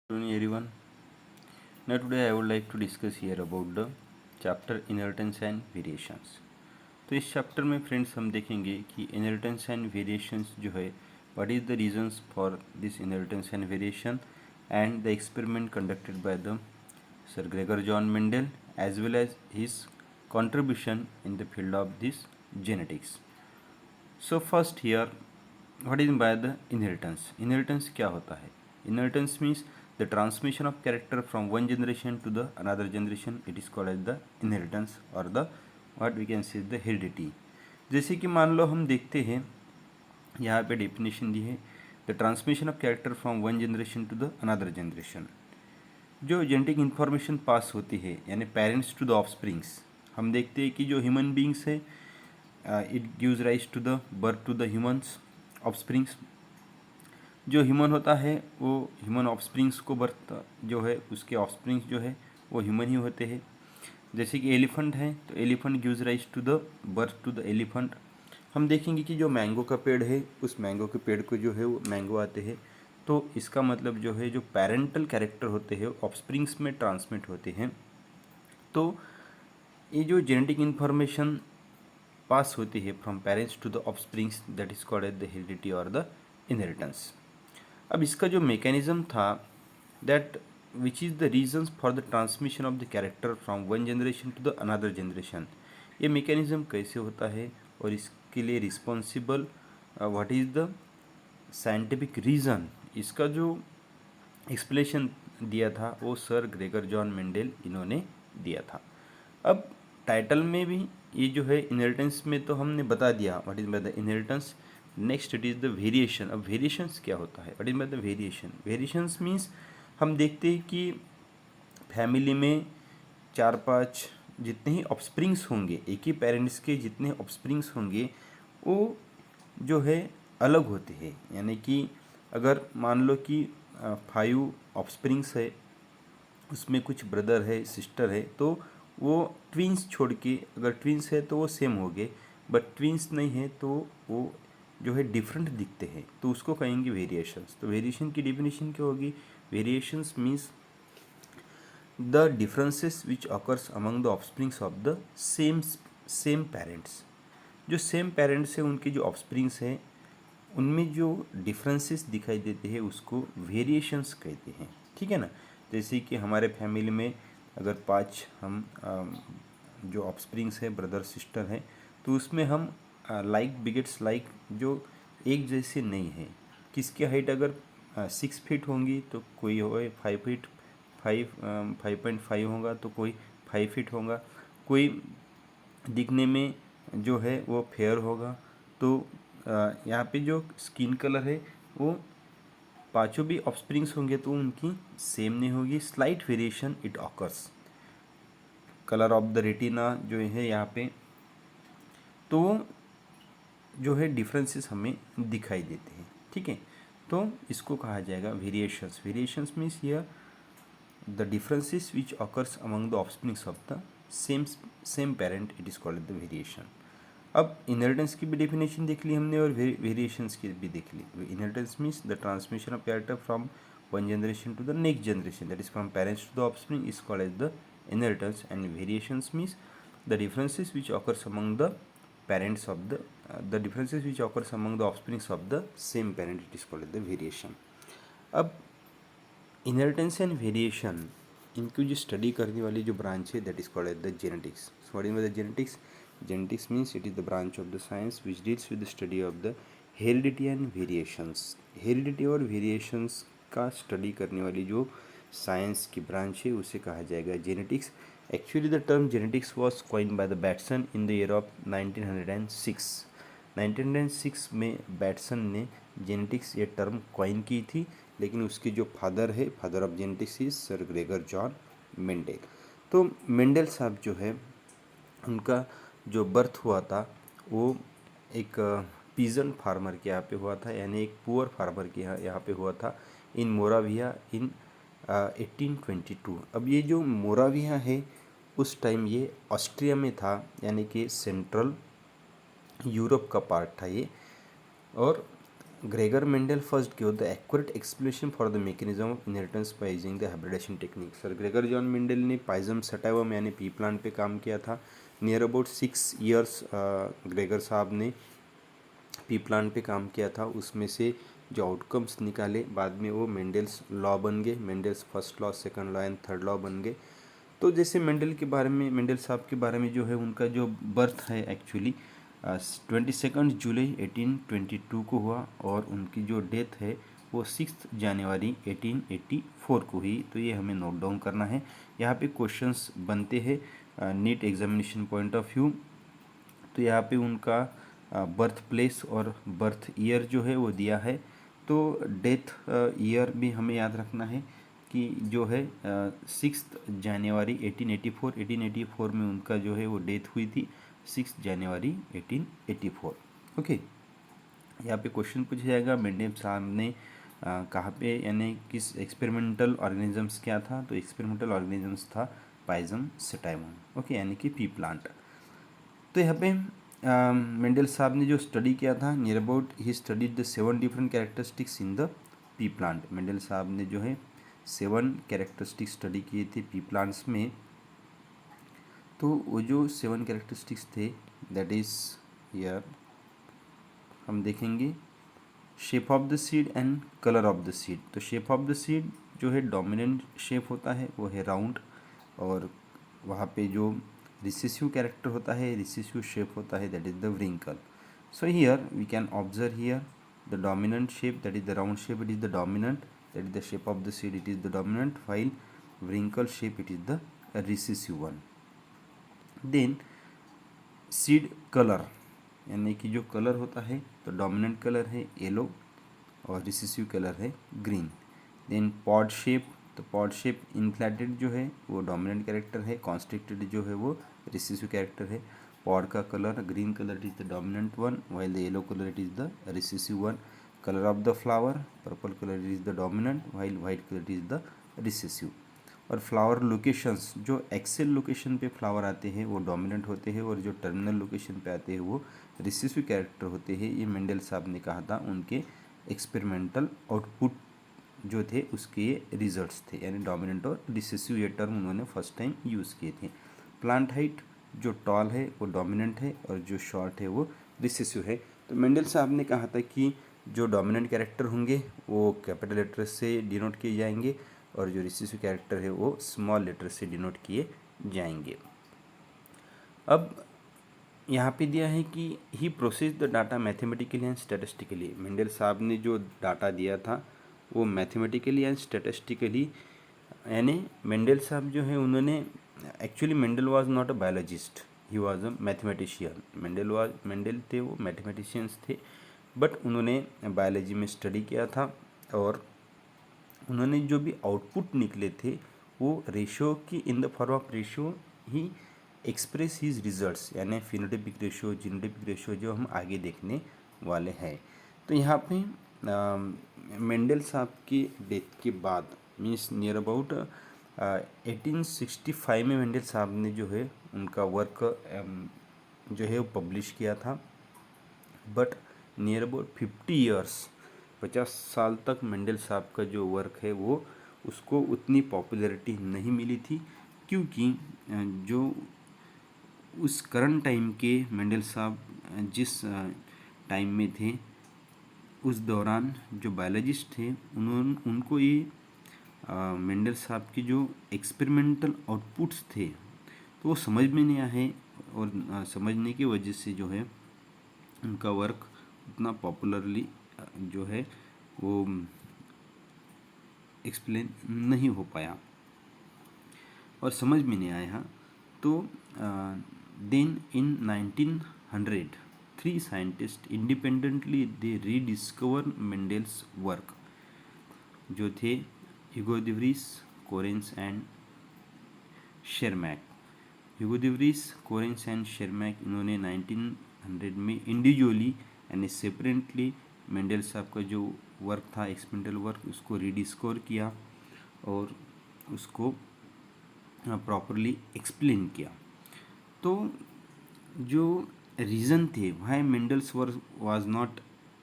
Morning everyone. Now today I would like to discuss here about the chapter inheritance and variations. तो इस chapter में friends हम देखेंगे कि इनहेरिटेंस एंड वेरिएशंस जो है what is the reasons for this inheritance and variation and the experiment conducted by the sir Gregor John Mendel as well as his contribution in the field of this genetics. So first here, what is by the inheritance? Inheritance क्या होता है? Inheritance means the transmission of character from one generation to the another generation. It is called as the inheritance or the what we can say the heredity. जैसे कि मान लो हम देखते हैं यहाँ पे डेफिनेशन दी है the transmission of character from one generation to the another generation. जो जेनेटिक इन्फॉर्मेशन पास होती है यानी पेरेंट्स टू द ऑफस्प्रिंग्स, हम देखते हैं कि जो ह्यूमन बींग्स है it gives rise to the birth to the humans offsprings. जो ह्यूमन होता है वो ह्यूमन ऑफस्प्रिंग्स को बर्थ जो है उसके ऑफस्प्रिंग्स जो है वो ह्यूमन ही होते हैं. जैसे कि एलिफेंट है तो elephant gives rise to the birth to the elephant. हम देखेंगे कि जो मैंगो का पेड़ है उस मैंगो के पेड़ को जो है वो मैंगो आते हैं. तो इसका मतलब जो है जो पेरेंटल कैरेक्टर होते हैं ऑफस्प्रिंग्स में ट्रांसमिट होते हैं. तो ये जो जेनेटिक इन्फॉर्मेशन पास होती है from parents to the offsprings that is called as the heredity और द इनहेरिटेंस. अब इसका जो मैकेनिज्म था that which is the reasons for the transmission of the character from one generation to the another generation, ये mechanism कैसे होता है और इसके लिए responsible what is the scientific reason, इसका जो एक्सप्लेनेशन दिया था वो सर ग्रेगर जॉन मेंडल इन्होंने दिया था. अब टाइटल में भी ये जो है इनहेरिटेंस में तो हमने बता दिया what is by the inheritance. Next it is the variation. अब वेरिएशंस क्या होता है, what is by the variation. Variations means हम देखते हैं कि फैमिली में 4-5 जितने ही ऑफस्प्रिंग्स होंगे, एक ही पेरेंट्स के जितने ऑफस्प्रिंग्स होंगे वो जो है अलग होते हैं. यानी कि अगर मान लो कि 5 ऑफस्प्रिंग्स है, उसमें कुछ ब्रदर है सिस्टर है, तो वो ट्विंस छोड़ के, अगर ट्विंस है तो वो सेम हो गए, बट ट्विंस नहीं है तो वो जो है डिफरेंट दिखते हैं, तो उसको कहेंगे वेरिएशंस. तो वेरिएशन की डेफिनेशन क्या होगी. Variations means the differences which occurs among the offsprings of the same parents. जो सेम पेरेंट्स हैं उनके जो ऑफस्प्रिंग्स हैं उनमें जो डिफरेंसेस दिखाई देते हैं उसको वेरिएशंस कहते हैं. ठीक है ना. जैसे कि हमारे फैमिली में अगर 5 हम जो ऑफस्प्रिंग्स है ब्रदर सिस्टर हैं तो उसमें हम लाइक बिगेट्स लाइक जो एक जैसे नहीं है. किसकी हाइट अगर 6 फीट होंगी तो कोई हो 5 फीट 5.5 होगा तो कोई 5 फीट होगा. कोई दिखने में जो है वो फेयर होगा. तो यहाँ पे जो स्किन कलर है वो पांचों भी ऑफस्प्रिंग्स होंगे तो उनकी सेम नहीं होगी. Slight variation it occurs. Colour of the retina जो है यहाँ पे तो जो है डिफरेंसेस हमें दिखाई देते हैं. ठीक है. तो इसको कहा जाएगा variations. Variations means here the differences which occurs among the offsprings of the same parent, it is called the variation. अब इनहेरिटेंस की भी डेफिनेशन देख ली हमने और वेरिएशंस की भी देख ली. Inheritance means the transmission of character from one generation to the next generation, that is from parents to the offspring is called as the inheritance. And variations means the differences which occurs among the parents of the differences which occurs among the offsprings of the same parent, it is called the variation. अब inheritance and variation इनको जो study करने वाली जो branch है that is called the genetics. So what is the genetics. Genetics means it is the branch of the science which deals with the study of the heredity and variations. Heredity और variations का study करने वाली जो science की branch है उसे कहा जाएगा genetics. Actually the term genetics was coined by the Bateson in the year of 1906. 1906 में बैटसन ने जेनेटिक्स ये टर्म कॉइन की थी, लेकिन उसके जो फादर है, father of genetics is sir Gregor John Mendel. तो मेंडल साहब जो है उनका जो बर्थ हुआ था वो एक पीजन फार्मर के यहाँ पे हुआ था, यानी एक पुअर फार्मर के यहाँ पे हुआ था इन मोराविया इन 1822. अब ये जो मोराविया है उस टाइम ये ऑस्ट्रिया में था, यानी कि सेंट्रल यूरोप का पार्ट था ये. और Gregor Mendel first gave the accurate explanation for the mechanism of inheritance by using the hybridization technique. Sir Gregor John Mendel ने पाइजम सटाइवम यानी पी प्लांट पे काम किया था. नियर अबाउट 6 ईयर्स ग्रेगर साहब ने पी प्लांट पे काम किया था. उसमें से जो आउटकम्स निकाले बाद में वो मेंडल्स लॉ बन गए. Mendel's first law, second law and third law बन गए. तो जैसे मेंडल के बारे में, मेंडल साहब के बारे में जो है उनका जो बर्थ है एक्चुअली 22 जुलाई 1822 को हुआ और उनकी जो डेथ है वो 6 जनवरी 1884 को हुई. तो ये हमें नोट डाउन करना है. यहाँ पे क्वेश्चंस बनते हैं NEET examination point of view. तो यहाँ पे उनका बर्थ प्लेस और बर्थ ईयर जो है वो दिया है. तो डेथ ईयर भी हमें याद रखना है कि जो है 6 जनवरी 1884 में उनका जो है वो डेथ हुई थी 6 जनवरी 1884. ओके, यहाँ पे क्वेश्चन पूछा जाएगा मेंडल साहब ने कहाँ पे यानी किस एक्सपेरिमेंटल ऑर्गेनिजम्स क्या था. तो एक्सपेरिमेंटल ऑर्गेनिजम्स था पाइजम सटाइवम. ओके, यानी कि पी प्लांट. तो यहाँ पे मेंडल साहब ने जो स्टडी किया था near about he studied the 7 different characteristics in the P plant. Mendel साहब ने जो है 7 कैरेक्टरिस्टिक्स स्टडी किए थे पी प्लांट्स में. तो वो जो 7 कैरेक्टरिस्टिक्स थे दैट इज़ हियर हम देखेंगे. Shape of the seed and colour of the seed. तो शेप ऑफ द सीड जो है डोमिनेंट शेप होता है वो है राउंड, और वहाँ पे जो रिसेसिव कैरेक्टर होता है, रिसेसिव शेप होता है that is the wrinkle. So here we can observe here the dominant shape that is the round shape, it is the dominant, that is the shape of the seed, it is the dominant, while wrinkle shape it is the recessive one. Then seed colour यानी कि जो colour होता है तो dominant colour है yellow और recessive colour है green. Then pod shape, तो पॉड शेप इनफ्लैटेड जो है वो डोमिनेंट कैरेक्टर है, कॉन्स्ट्रिक्टेड जो है वो रिसेसिव कैरेक्टर है. पॉड का colour green colour it is the dominant one, while the yellow colour it is the recessive one. Colour of the flower purple colour is the dominant, while white colour is the recessive. और flower locations, जो Excel location पे flower आते हैं वो dominant होते हैं और जो टर्मिनल लोकेशन पे आते हैं वो रिसेसिव कैरेक्टर होते हैं. ये मेंडल साहब ने कहा था, उनके एक्सपेरिमेंटल आउटपुट जो थे उसके ये रिजल्ट्स थे, यानी डोमिनेंट और रिसेसिव ये टर्म उन्होंने फर्स्ट टाइम यूज़ किए थे. प्लांट हाइट, जो टॉल है वो डोमिनेंट है और जो शॉर्ट है वो रिसेसिव है. तो मेंडल साहब ने कहा था कि जो डोमिनेंट कैरेक्टर होंगे वो कैपिटल लेटर से डिनोट किए जाएंगे और जो रिसेसिव कैरेक्टर है वो स्मॉल लेटर से डिनोट किए जाएंगे. अब यहाँ पे दिया है कि he process the data mathematically and statistically. Mendel साहब ने जो डाटा दिया था वो मैथमेटिकली एंड स्टैटिस्टिकली, यानी मेंडल साहब जो है उन्होंने actually Mendel was not a biologist, he was a mathematician. Mendel थे वो मैथमेटिशियंस थे, बट उन्होंने बायोलॉजी में स्टडी किया था और उन्होंने जो भी आउटपुट निकले थे वो रेशो की in the form of ratio he express his results, यानी फिनोटाइपिक रेशो, जीनोटाइपिक रेशो जो हम आगे देखने वाले हैं. तो यहाँ पे मेंडल साहब की डेथ के बाद मीन्स नियर अबाउट 1865 में मेंडल साहब ने जो है उनका वर्क जो है वो पब्लिश किया था. बट नियर अबाउट 50 ईयर्स 50 साल तक मेंडल साहब का जो वर्क है वो उसको उतनी पॉपुलैरिटी नहीं मिली थी, क्योंकि जो उस करंट टाइम के मेंडल साहब जिस टाइम में थे उस दौरान जो बायोलॉजिस्ट थे उनको ये मेंडल साहब की जो एक्सपेरिमेंटल आउटपुट्स थे तो वो समझ में नहीं आए और समझने की वजह से जो है उनका वर्क उतना पॉपुलरली जो है वो एक्सप्लेन नहीं हो पाया और समझ में नहीं आया. तो then in 1900 3 scientist independently they rediscover Mendel's work, जो थे Hugo de Vries, Correns and Tschermak. Hugo de Vries, Correns and Tschermak इन्होंने 1900 में इंडिविजुअली यानी सेपरेटली मेंडल साहब का जो वर्क था एक्सपेरिमेंटल वर्क उसको रीडिस्कवर किया और उसको प्रॉपरली एक्सप्लेन किया. तो जो रीज़न थे why Mendel's work was not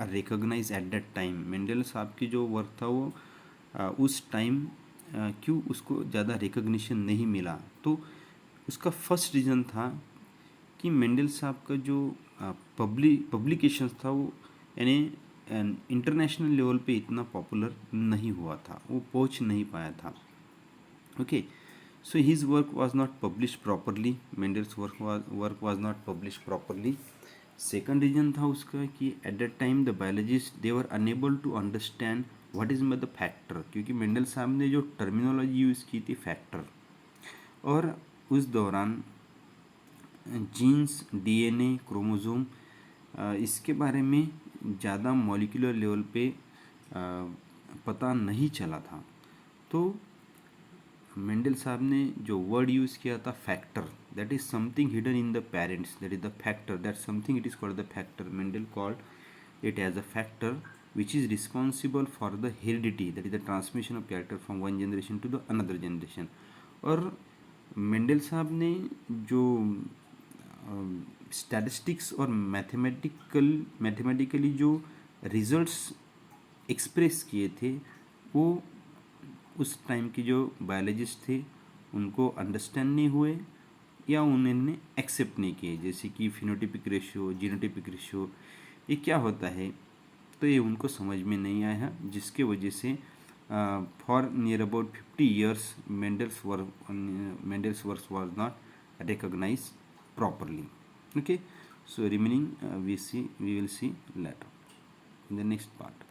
recognise at that time, Mendel साहब की जो वर्क था वो उस टाइम क्यों उसको ज़्यादा रिकॉग्निशन नहीं मिला? तो उसका फर्स्ट रीज़न था कि मेंडल साहब का जो पब्लिकेशंस था वो यानी इंटरनेशनल लेवल पे इतना पॉपुलर नहीं हुआ था, वो पहुंच नहीं पाया था. Okay, so his work was not publish properly, Mendel's work was not publish properly. Second reason था उसका कि at that time the biologist they were unable to understand what is the factor, क्योंकि मेंडल साहब ने जो terminology use की थी factor, और उस दौरान जीन्स, डीएनए, क्रोमोसोम इसके बारे में ज़्यादा मॉलिक्यूलर लेवल पे पता नहीं चला था. तो मेंडल साहब ने जो वर्ड यूज़ किया था factor, that is something hidden in the parents, that is the factor, that something it is called the factor. Mendel called it as a factor which is responsible for the heredity, that is the transmission of character from one generation to the another generation. और Mendel साहब ने जो statistics और mathematically जो results express किए थे वो उस टाइम के जो बायोलॉजिस्ट थे उनको अंडरस्टैंड नहीं हुए या उन्होंने एक्सेप्ट नहीं किए. जैसे कि फिनोटिपिक रेशियो, जीनोटिपिक रेशियो, ये क्या होता है, तो ये उनको समझ में नहीं आया, जिसके वजह से for near about 50 years Mendel's work was not recognise properly. Okay, so remaining we will see later in the next part.